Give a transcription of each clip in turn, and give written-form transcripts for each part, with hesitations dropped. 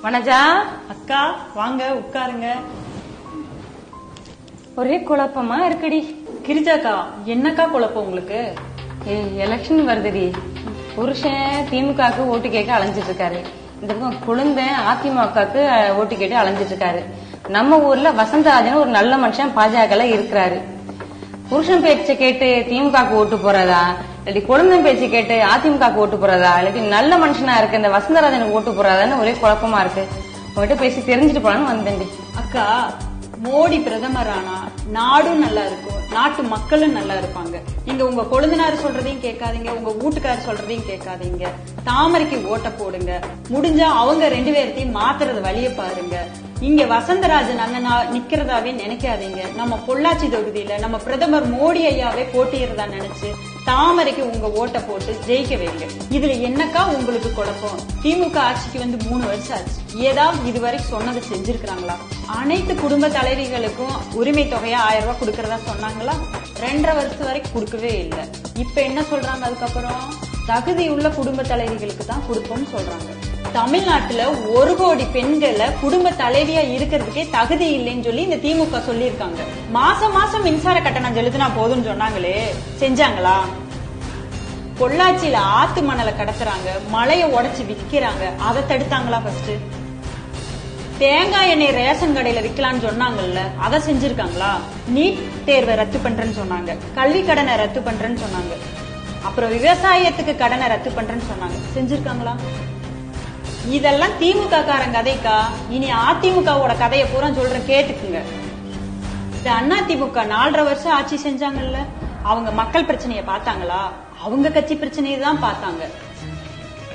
வனஜா அக்கா வாங்க உட்காருங்க. ஒரே குழப்பமா இருக்குடி. கிரிஜாக்கா என்னக்கா குழப்பம் உங்களுக்கு? எலெக்ஷன் வருதுடி. புருஷன் திமுகவுக்கு ஓட்டு கேட்க அலைஞ்சிட்டு இருக்காரு. இந்த பக்கம் குழந்தை அதிமுகவுக்கு ஓட்டு கேட்டு அலைஞ்சிட்டு இருக்காரு. நம்ம ஊர்ல வசந்தராஜன் ஒரு நல்ல மனுஷன் பாஜக இருக்கிறாரு. புருஷன் பேச்சை கேட்டு திமுகவுக்கு ஓட்டு போறதா, இல்லாட்டி குழந்தை பேச்சு கேட்டு அதிமுகவுக்கு ஓட்டு போறதா, இல்லாட்டி நல்ல மனுஷனா இருக்கு இந்த வசந்தராஜனுக்கு ஓட்டு போறதான்னு ஒரே குழப்பமா இருக்கு. உங்ககிட்ட பேசி தெரிஞ்சுட்டு போலான்னு வந்தேன்டி. அக்கா, மோடி பிரதமர் ஆனா நாடும் நல்லா இருக்கும், நாட்டு மக்களும் நல்லா இருப்பாங்க. நீங்க உங்க கொழுந்தனார் சொல்றதையும் கேட்காதீங்க, உங்க வீட்டுக்காரர் சொல்றதையும் கேட்காதீங்க. தாமரைக்கு ஓட்ட போடுங்க. முடிஞ்சா அவங்க 2 பேர்த்தையும் மாத்துறது வழிய பாருங்க. இங்க வசந்தராஜன் அண்ணனா நிக்கிறதாவே நினைக்காதீங்க. நம்ம பொள்ளாச்சி தொகுதியில நம்ம பிரதமர் மோடி ஐயாவே போட்டியிறதா நினைச்சு தாமரைக்கு உங்க ஓட்ட போட்டு ஜெயிக்க வைங்க. இதுல என்னக்கா உங்களுக்கு குழப்பம்? திமுக ஆட்சிக்கு வந்து 3 வருஷம் ஆச்சு. ஏதாவது இதுவரைக்கும் சொன்னதை செஞ்சிருக்காங்களா? அனைத்து குடும்ப தலைவிகளுக்கும் உரிமை தொகையா 1000 ரூபாய் கொடுக்கறதா சொன்னாங்களா? 2.5 வருஷம் வரைக்கும் கொடுக்கவே இல்லை. இப்ப என்ன சொல்றாங்க? அதுக்கப்புறம் தகுதி உள்ள குடும்ப தலைவிகளுக்கு தான் கொடுப்போம்னு சொல்றாங்க. தமிழ்நாட்டுல 1 கோடி பெண்களை குடும்ப தலைவியா இருக்கிறதுக்கே தகுதி இல்லைன்னு சொல்லி இந்த திமுக சொல்லியிருக்காங்க. மாசம் மாசம் மின்சார கட்டணம் செலுத்தினா போதும்னு சொன்னாங்களே, செஞ்சாங்களா? பொள்ளாச்சியில ஆத்து மணலை கடத்துறாங்க, மலையை உடைச்சு விக்கிறாங்க, அதை தடுத்தாங்களா? ஃபர்ஸ்ட் தேங்காய் எண்ணெய் ரேஷன் கடையில விக்கலான்னு சொன்னாங்கல்ல, அதை செஞ்சிருக்காங்களா? நீட் தேர்வை ரத்து பண்றேன்னு சொன்னாங்க, கல்வி கடனை ரத்து பண்றேன்னு சொன்னாங்க, அப்புறம் விவசாயத்துக்கு கடனை ரத்து பண்றேன்னு சொன்னாங்க, செஞ்சிருக்காங்களா? இதெல்லாம் திமுக காரன் கதைக்கா. இனி அதிமுகவோட கதையை பூரா சொல்றேன், கேட்டுக்குங்க. இந்த அதிமுக 4.5 வருஷம் ஆட்சி செஞ்சாங்கல்ல, அவங்க மக்கள் பிரச்சனைய பார்த்தாங்களா? அவங்க கட்சி பிரச்சனையை தான் பார்த்தாங்க.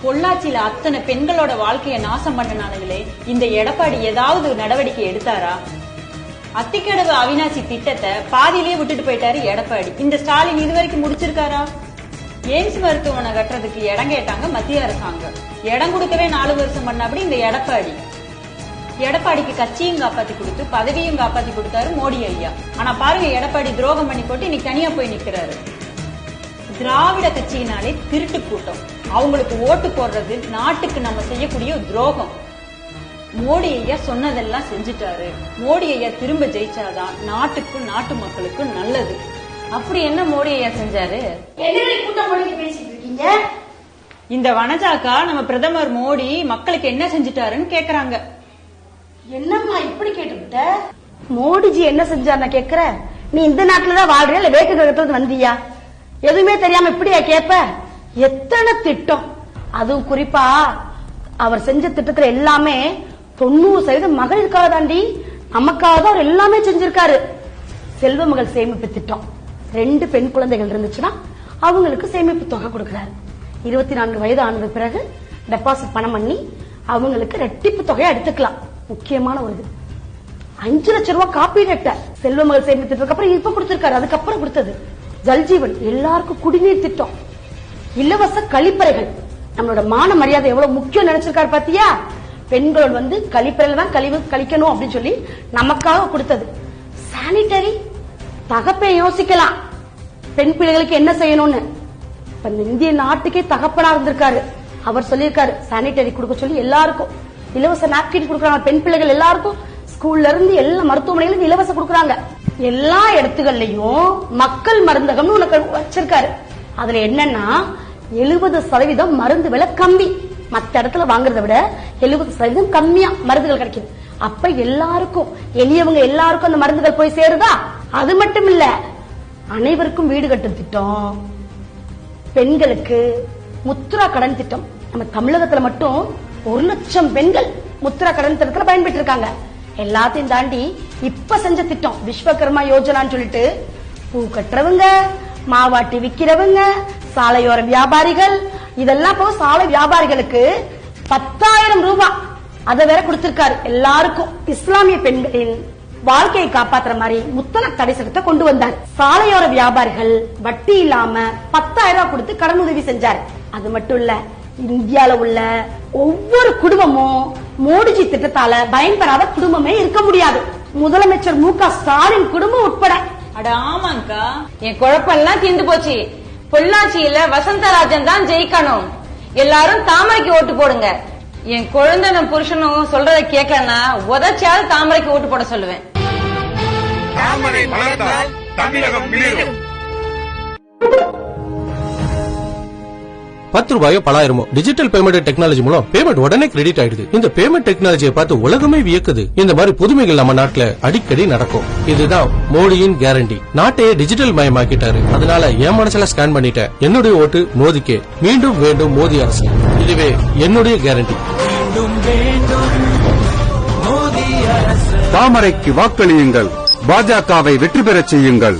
பொள்ளாச்சியில அத்தனை பெண்களோட வாழ்க்கையை நாசம் பண்ணனானுங்களே, இந்த எடப்பாடி ஏதாவது நடவடிக்கை எடுத்தாரா? அத்திக்கடவு அவினாசி திட்டத்தை பாதியிலேயே விட்டுட்டு போயிட்டாரு எடப்பாடி. இந்த ஸ்டாலின் இதுவரைக்கும் முடிச்சிருக்காரா? எய்ம்ஸ் மருத்துவமனை கட்டுறதுக்கு இடம் கேட்டாங்க மத்திய அரசாங்கம், இடம் கொடுக்கவே 4 வருஷம் பண்ணபடி இந்த எடப்பாடிக்கு கட்சியும் காப்பாத்தி கொடுத்து பதவியும் காப்பாத்தி கொடுத்தாரு மோடி ஐயா. ஆனா பாருங்க, எடப்பாடி துரோகம் பண்ணி போட்டு இன்னைக்கு தனியா போய் நிக்கிறாரு. திராவிட கட்சியினாலே திருட்டு கூட்டம், அவங்களுக்கு ஓட்டு போடுறது நாட்டுக்கு நம்ம செய்யக்கூடிய துரோகம். மோடி ஐயா சொன்னதெல்லாம் செஞ்சுட்டாரு. மோடி ஐயா திரும்ப ஜெயிச்சாதான் நாட்டுக்கும் நாட்டு மக்களுக்கும் நல்லது. அப்படி என்ன மோடி ஐயா செஞ்சாரு? இந்த வனஜாக்கா நம்ம பிரதமர் மோடி மக்களுக்கு என்ன செஞ்சுட்டாருன்னு கேக்குறாங்க. என்னம்மா இப்படி கேட்டுக்கிட்ட? மோடிஜி என்ன செஞ்சாரு கேக்குற? நீ இந்த நாட்டுலதான் வாழ்றியா இல்ல வேட்டு கிரகத்துல வந்தியா? எதுவுமே தெரியாம இப்படியா கேப்ப? எத்தனை திட்டம், அதுவும் குறிப்பா அவர் செஞ்ச திட்டத்துல எல்லாமே 90% மகளிருக்காக தாண்டி, நமக்காக தான் அவர் எல்லாமே செஞ்சிருக்காரு. செல்வ மகள் சேமிப்பு திட்டம், 2 பெண் குழந்தைகள் இருந்துச்சுன்னா அவங்களுக்கு சேமிப்பு தொகை கொடுக்கிறாரு. 24 வயது ஆனது பிறகு டெபாசிட் பணம் பண்ணி அவங்களுக்கு ரெட்டிப்பு தொகையை எடுத்துக்கலாம். முக்கியமான ஒரு இது 5 லட்சம் ரூபாய் காப்பீடு அட்டை செல்வ மகள் சேமிப்பு திட்டத்துக்கு அப்புறம் இப்ப கொடுத்திருக்காரு. அதுக்கப்புறம் கொடுத்தது ஜல்ஜீவன், எல்லாருக்கும் குடிநீர் திட்டம், இலவச கழிப்பறைகள். நம்மளோட மான மரியாதை எவ்வளவு முக்கியம் நினைச்சிருக்காரு பாத்தியா? பெண்களோட கழிப்பறையில தான் கழிக்கணும் அப்படின்னு சொல்லி நமக்காக கொடுத்தது. சானிட்டரி தகப்பை யோசிக்கலாம், பெண் பிள்ளைகளுக்கு என்ன செய்யணும்னு. இந்திய நாட்டுக்கே தகப்பனா இருந்திருக்காரு. அவர் சொல்லியிருக்காரு சானிட்டரி கொடுக்க சொல்லி எல்லாருக்கும் இலவச நாப்கின் கொடுக்கறாங்க. பெண் பிள்ளைகள் எல்லாருக்கும் ஸ்கூல்ல இருந்து எல்லா மருத்துவமனையிலும் இலவசம் கொடுக்கறாங்க. எல்லா இடத்துகள்லயும் மக்கள் மருந்தகம்னு உனக்கு வச்சிருக்காரு. அதுல என்னன்னா 70% மருந்து விலை கம்மி. மத்த இடத்துல வாங்குறத விட 70% கம்மியா மருந்துகள் கிடைக்குது. அப்ப எல்லாருக்கும், எளியவங்க எல்லாருக்கும் அந்த மருந்துகள் போய் சேருதா? அது மட்டும் இல்ல, அனைவருக்கும் வீடு கட்டும் திட்டம், பெண்களுக்கு முத்ரா கடன் திட்டம். நம்ம தமிழகத்துல மட்டும் 1 லட்சம் பெண்கள் முத்ரா கடன் திட்டத்துல பயன்பெற்று இருக்காங்க. எல்லாத்தையும் தாண்டி இப்ப செஞ்ச திட்டம் விஸ்வகர்மா யோஜனான்னு சொல்லிட்டு, பூ கட்டுறவங்க, மாவாட்டி விக்கிறவங்க, சாலையோர வியாபாரிகள், இதெல்லாம் போக சாலை வியாபாரிகளுக்கு 10,000 ரூபாய் அதை வேற கொடுத்திருக்காரு எல்லாருக்கும். இஸ்லாமிய பெண்களின் வாழ்க்கையை காப்பாத்துற மாதிரி முத்தலாக் தடை சட்டத்தை கொண்டு வந்தார். சாலையோர வியாபாரிகள் வட்டி இல்லாம 10,000 ரூபாய் கொடுத்து கடன் உதவி செஞ்சாரு. அது மட்டும் இல்ல, இந்தியால உள்ள ஒவ்வொரு குடும்பமும் மோடிஜி திட்டத்தால பயன்பெறாத குடும்பமே இருக்க முடியாது. முதலமைச்சர் மு க ஸ்டாலின் குடும்பம் உட்பட. அட ஆமாங்கா, என் குழப்பம் எல்லாம் தீர்ந்து போச்சு. பொள்ளாச்சியில வசந்தராஜன் தான் ஜெயிக்கணும், எல்லாரும் தாமரைக்கு ஓட்டு போடுங்க. என் குழந்தை நான் புருஷனும் சொல்றத கேட்கலன்னா உதச்சாவது தாமரைக்கு ஓட்டு போட சொல்லுவேன். தாமரை மலர்ந்தால் தமிழகம் மிளிரும். 10 ரூபாயோ 10,000 டிஜிட்டல் பேமெண்ட் டெக்னாலஜி மூலம் பேமெண்ட் உடனே கிரெடிட் ஆயிடுது. இந்த பேமெண்ட் டெக்னாலஜியை பார்த்து உலகமே வியக்குது. இந்த மாதிரி புதுமைகள் நம்ம நாட்டுல அடிக்கடி நடக்கும். இதுதான் மோடியின் கேரண்டி. நாட்டையே டிஜிட்டல் மயமாக்கிட்டாரு. அதனால என் மனசுல ஸ்கேன் பண்ணிட்டேன். என்னுடைய ஓட்டு மோதிக்கே. மீண்டும் வேண்டும் மோடி அரசு. இதுவே என்னுடைய கேரண்டி. தாமரைக்கு வாக்களியுங்கள். பாஜகவை வெற்றி பெறச் செய்யுங்கள்.